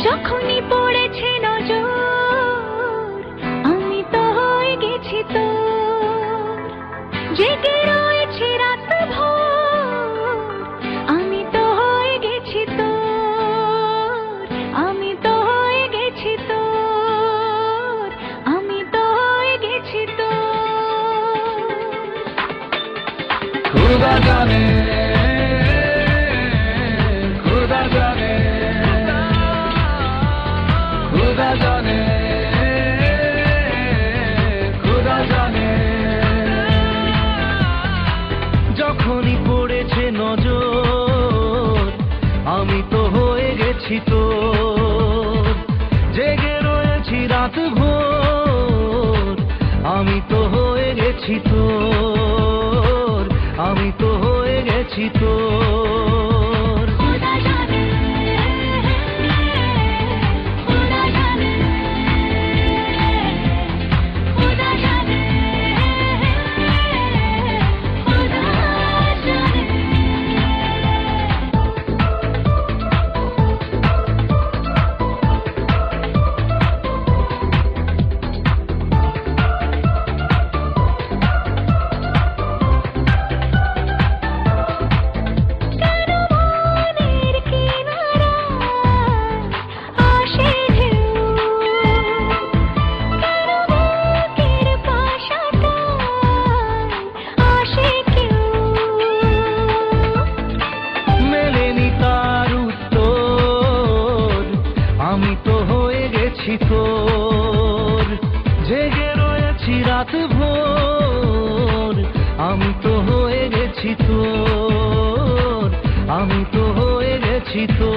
যখনই পড়েছে নজর আমি তো হয়ে গেছি তোর, জেগে রয়েছি রাত ভোর আমি তো হয়ে গেছি তোর, আমি তো হয়ে গেছি তোর, আমি তো হয়ে গেছি তোর। খুদা জানে, খুদা জানে, খুদা জানে, খুদা জানে। যখনই পড়েছে নজর আমি তো হয়ে গেছি তোর, জেগে রয়েছি রাত ভোর আমি তো হয়ে গেছি তোর, আমি তো হয়ে গেছি তোর। খুদা জানে, খুদা জানে, খুদা জানে, খুদা জানে। মনের কিনারায় আসে ঢেউ, কেন বুকের পাশাটায় আসে কেউ। মেলেনি তার উত্তর আমি তো হয়ে গেছি তোর, জেগে রয়েছি রাত ভোর আমি তো হয়ে গেছি তোর, আমি তো হয়ে গেছি তোর।